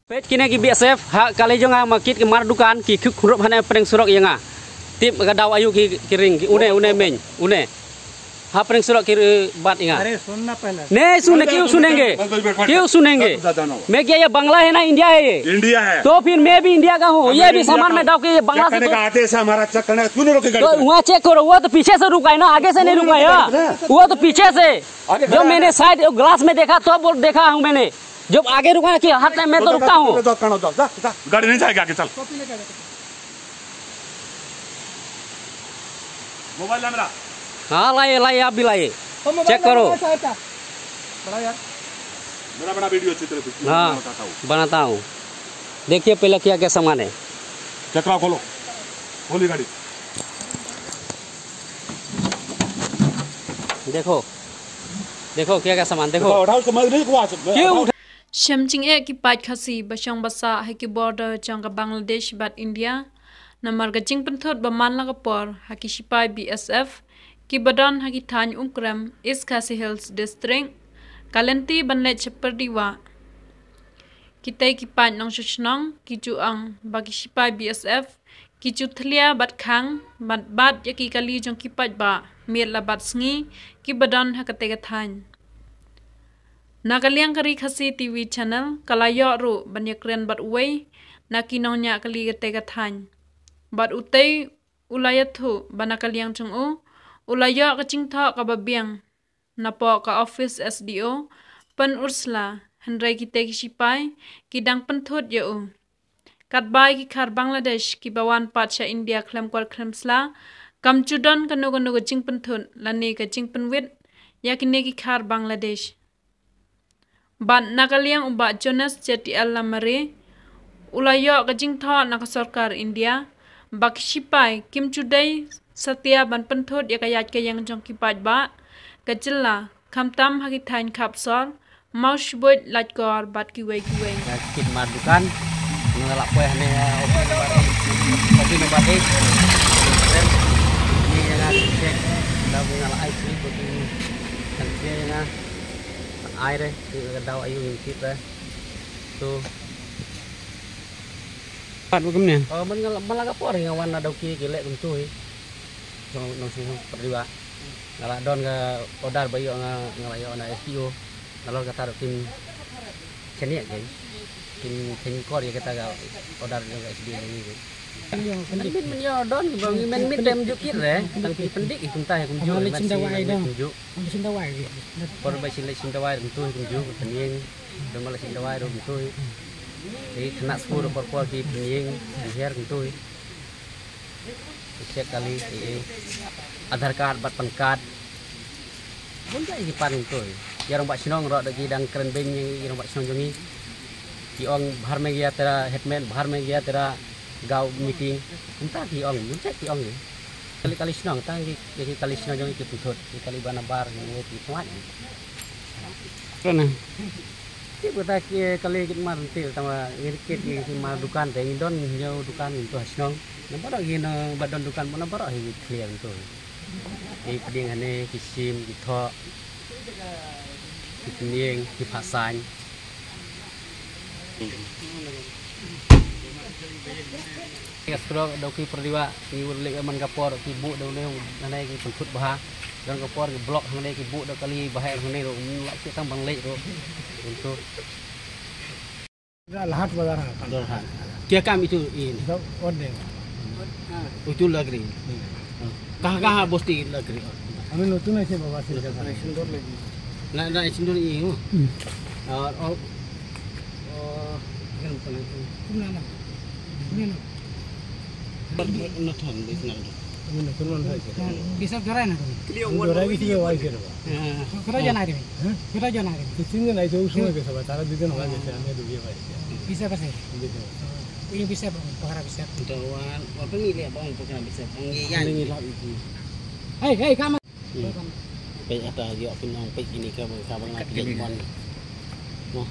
Pet kini ki BSF hak kali jonga makit ke mar dukan ki khurop hane preng surok yanga tip gadau ayu ki kiring ki une men une ha preng surok ki बात इंगा अरे सुनना पहले नहीं सुने क्यों सुनेंगे मैं क्या ये बांग्ला है ना इंडिया है ये इंडिया है तो फिर मैं भी इंडिया का हूँ ये भी सामान में डाल के बांग्ला से आते से हमारा चेक करने क्यों नहीं रोके तो वहाँ चेक करो वो तो पीछे से रुका है ना आगे से नहीं रुका है वो तो पीछे से जो मैंने साइड ग्लास में देखा तो बोल देखा हूँ मैंने जब आगे रुका कि हर टाइम मैं तो रुकता हूँ गाड़ी नहीं जाएगा आगे चल मोबाइल ला मेरा हाँ लाइए आप भी लाइए चेक करो मेरा बड़ा वीडियो अच्छी तरह से हाँ बनाता हूँ देखिए पहले क्या क्या सामान है चक्रा खोलो खोली गाड़ी देखो देखो क्या क्या सामान देखो उठाओ उसको मत नहीं क्यों Shamjing ki pat khasi basang basa hai ki border chang ka Bangladesh bat India namar ga jing penthot ba man la ka por ha ki sipai BSF ki badan ha ki than umkram East Khasi Hills district kalenti banle chapardiwa ki tai ki pat nong shushnong ki chu ang ba ki sipai BSF ki chu thlia bat khang bat ya ki kali jong ki pat ba mir la bat sngi ki badan ha ka te ka than Nakaliang kari khasi TV channel kalayo ru banyakren bat uway nakinonya kali gatega thany bat utay ulayathu banakaliang chungu ulayo kaching tha kababiang napo ka office SDO pan ursla handrai kite kisipai kidang penthut yo katbai ki khar Bangladesh ki bawan patsha India khlem kwar khlemsla kamchudon kanu kaching penthut lani kaching penwit yakine ki khar Bangladesh Ban nakaliang uba Jonas Jati Alamare ulayo kajing tha nak sarkar India bakshipai kim chudai satya ban penthot ya kayat kayang jong kipat ba kajilla khamtam haki thain khapsor maushbot latkor bat kiwei kit madukan ngalak poe hane kopi no bate ni nga cek da ngalak ai sri ko kan nga ai đây thì đau ayu mình kịp đây tu bạn có nè mình malah kapor ngawan ada ki gelek bentuk nong sing perdiwa ngala don ga odar bayo ngala yo na SPO kalau kata tim chenia cái tim kor ya kata ga odar ga SPO ni mình yo don mình tem jukit re tang pi pendik kunta ya kunju le cinta wai dong cinta wai por ba cinta wai kuntu kunju penyeng do mala cinta wai do kuntu jadi kena 10 por ki penyeng biar kuntu cek kali Aadhaar card bat pan card bunta iki pan kuntu yarang bak sinong ro dagi dang keren beng yarang bak sinong jongi ki ong bahar me gya tera headman bahar me gya tera gau meeting entah ki ong muncak ki ong kali senang tang ki kali senang jong ki puthot ki kali bana bar ni ki tuat kana ki bata ki kali ki mar ti tama ngirkit ki mar dukan te don nyo dukan to senang nampak gi no badon dukan mo nampak hi clear to ki peding ane ki sim ki tho ki nieng ki phasan Kasro doki perdiwa ki urlik man kapor ki bu do le nanai ki penthut bah dan kapor ki blok hang ki bu do kali bah hang ne ro lak ki tang bang le ro untuk lahat bazar ha kia kam itu ini order itu lagri kah bosti lagri আমি নতুন আছে বাবা সিলকা সুন্দর লাগি না সুন্দর ই আর না না না nonton di sana. Bisa gerai na kami. Gerai bisa wai kira ba. Kira jana kami. Kira jana kami. Kucing na itu usung ke sabah. Tara dijan wai ke ame dunia wai. Bisa apa sih? Ini bisa pakara bisa. Dawan, apa ni lihat bang pakara bisa. Yang ini lah itu. Hei kamu. Pe ada dia pinang pe ini ke bang ngati mon. Noh.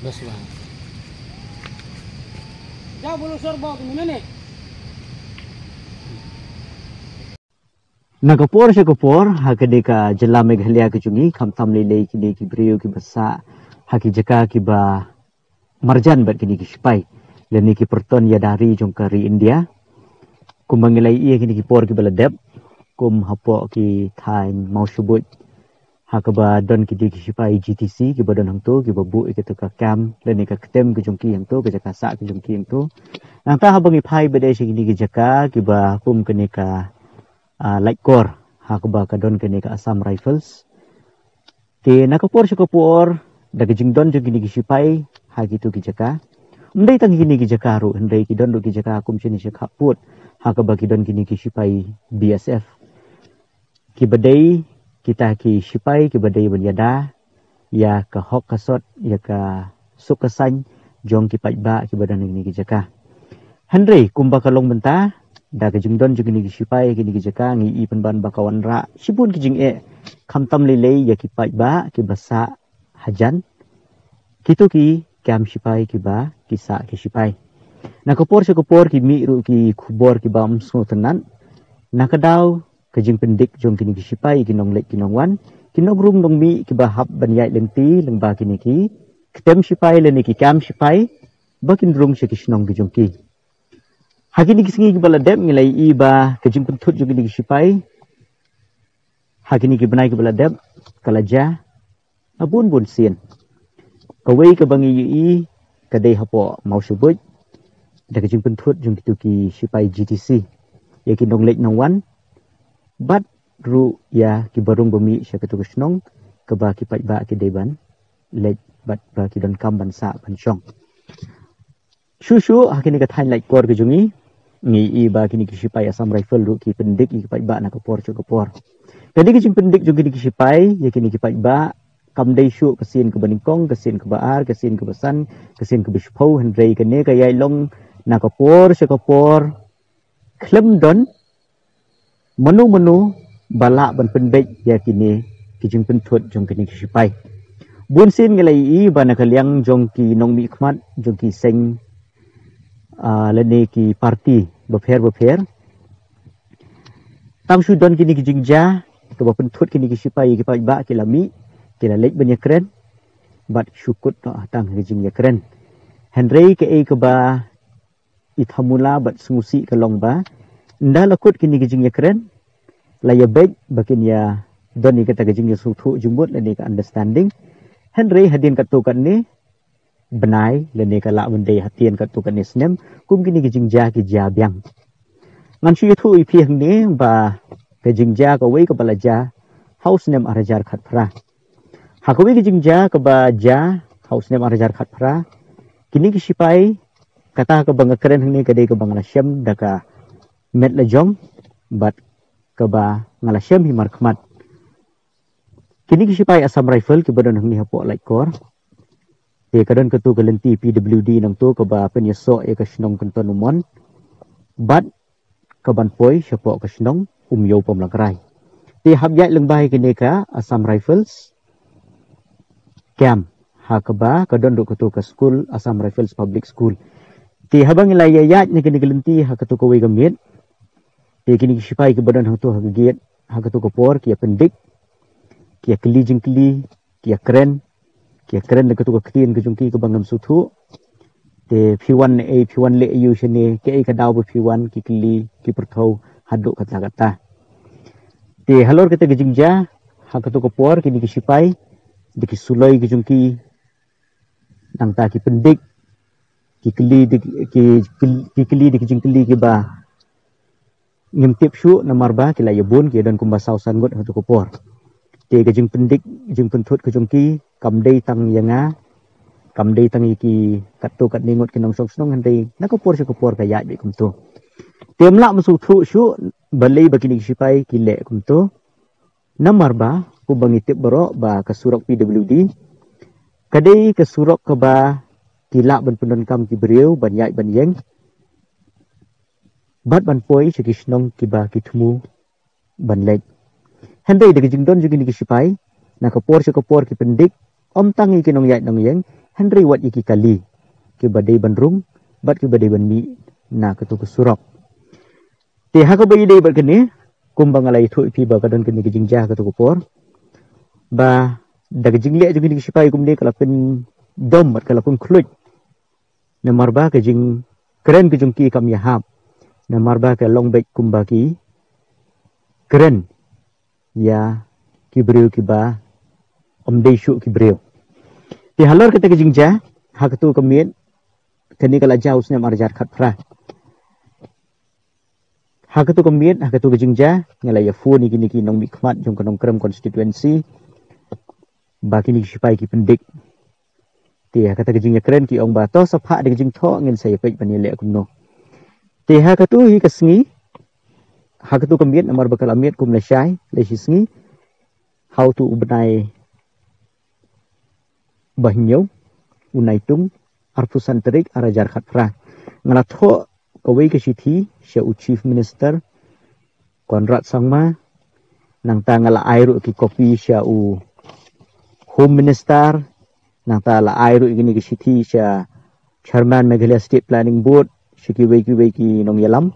Bos bang. Jauh bulu sorbok ini nih. Nakapor siya kapor, hakade ka jala Meghalaya ke jungi, kamtam lele kini ki brio ki basa, haki jaka ki ba marjan bat kini ki sipai, leni ki perton ya dari jong kari India, kum mangilai iya kini ki por ki baladep, kum hapo ki thain mau subut, hakaba don ki di ki sipai GTC ki badan hang tu ki babu ki ka cam, leni ka ketem ki jongki yang tu, ki jaka sa ki jongki yang tu, nang ta habang ipai bade si kini ki jaka ki ba kum kini ka light core hakba kadon kini ka Assam Rifles ke nakapor siya kapor dagajing don jung kini gisipai hagitu ki jaka ndai tang kini ki jaka ru ndai ki don ru ki jaka kum sini siya kaput hakba ki don kini gisipai BSF ki badai kita ki sipai ki badai benyada ya ka hok kasot ya ka sukasan jong ki paiba ki badan kini ki jaka Henry kumba kalong benta da ke jingdon juga ni gisipai kini gijaka ngi i penban bakawan ra sibun ki jing kamtam lele ya ki pai ba ki basa hajan kitu ki kam sipai ki ba kisa ki sipai nakapor se kopor ki mi ru ki khubor ki bam so tenan nakadaw ke jing pendik jong kini gisipai ki nong lek ki nong wan ki nong rum nong mi ki ba hab banyai lenti leng ba kini ki ketem sipai le ni ki kam sipai bakin rung se ki snong ki jong ki Hakini kisingi ki baladep ngilai iba kejing pentut juga di sipai. Hakini ki benai ki baladep kalaja abun bun sien. Kawai ke bangi i kadai hapo mau sebut da kejing pentut jung kitu ki sipai GTC. Ya ki nong lek nong wan bat ru ya ki barung bumi sya ketu kesnong ke ba ki pai ba ki deban lek bat ba ki don kam ban sa ban syong. Shushu hakini ka thain like kor ke jungi ngi iba kini kisipai Assam Rifle ru ki pendik ki pai ba na kapor chu kapor kadi ki pendik juga ki kisipai ya kini ki pai ba kam dei shu kesin ke baningkong kesin ke baar kesin ke besan kesin ke bispau hendrei kene ka yai long na kapor chu kapor klem don menu bala ban pendek ya kini ki pentut jong kini kisipai bun sin ngelai iba na kaliang jong ki nong mi khmat jong ki seng lene ki parti berper tam sudan kini ki jingja ke pentut kini ki sipai ki pai ba ki lami ki lek banya keren bat syukut to tang ki jingya keren Henry ke ke ba ithamula bat sungusi ke long ba nda lakut kini ki jingya keren la ya baik bakin ya doni kata ki jingya suthu jumbut lene ka understanding Henry hadin katukan ni benai lene kala mendai hatian katukan ni snem kum kini ki jingja ki jabyang ngan shu thu i phiang ni ba ke jingja ka wei ka balaja house nem arajar khat phra hakwi ki jingja ka ba ja house nem arajar khat phra kini ki sipai kata ka bang keren ni ka dei ka bang la shem da ka met la jong bat ka ba ngala shem hi mar khmat kini ki sipai Assam Rifle ki badan ni hapo like kor te kadon ketu kelenti PWD nang tu ke ba pen yeso e ka snong kenton umon bat ke ban poi syapo ka snong umyo pom langrai te habya lengbai kene ka Assam Rifles camp ha ke ba kadon duk ketu ka school Assam Rifles Public School te habang ilayayat ni kene kelenti ha ketu ko we gamit te kini sipai ke badan hang tu ha giat ha ketu ko por ki pendik ki kli jingkli ki keren kia keren dekat tu ketin ke jungki ke bangam suthu te P1 A P1 le yu shene ke ka daw P1 ki kli ki perthau haduk kata te halor kete gejingja ha katu ko por kini ki sipai de ki sulai ke jungki nang ta ki pendik ki kli de ki kli de ki jingkli ki ba ngimtip shu namar ba ki la yebun ki dan kumba sausan got hatu ko por te gejing pendik jing pentut ke jungki kam dei tang yanga kam dei tang iki katu kat ningot kinong song snong handai nakopor se kopor ka ya be kum tu temla musu thu shu balei bakini sipai kile kum tu namar ba ku bangitip baro ba ka surok PWD kadai ka surok ka ba kila ban pendon kam ki beriau ban yai ban yeng bat ban poi se kisnong ki ba ki thmu ban lek handai de jingdon jugi ni sipai nakopor se kopor ki pendik om tangi kinong yai nong yeng Henry wat iki kali ke badai bandrung bat ke badai banmi na ketu ke surok te ha ka bayi dei bat kene kumbang alai thu pi ba kadon kini kijing jah katu kupor ba da kijing le jung ni sipai kum ni kala pen dom mat kala pun khluj na marba kijing keren kijung ki kam ya hap na marba ka long bek kumba ki keren ya ki breu ki ba om dei shu ki breu ti halor kata kijing jah ha katu kamien kini kala jauh snya marjar khat phra Hakatu kemit, hakatu kejingja, ngalai fu ni kini nong mikmat jong kanong krem constituency, baki ni sipai ki pendik. Ti hakata kejingnya keren ki ong bato sapha de kejing tho ngin saya pek panile kuno. Ti hakatu hi kasngi, hakatu kemit amar bakal amit kum le syai, le sisngi, how to ubenai bahnyo, unai tung, arpusan terik arajar khat pra. Ngala tho kawai ke sithi siya chief minister Konrad Sangma nang tangala airu ki kopi siya home minister nang tala airu gini ke sithi siya chairman Meghalaya State Planning Board siya ki nong yalam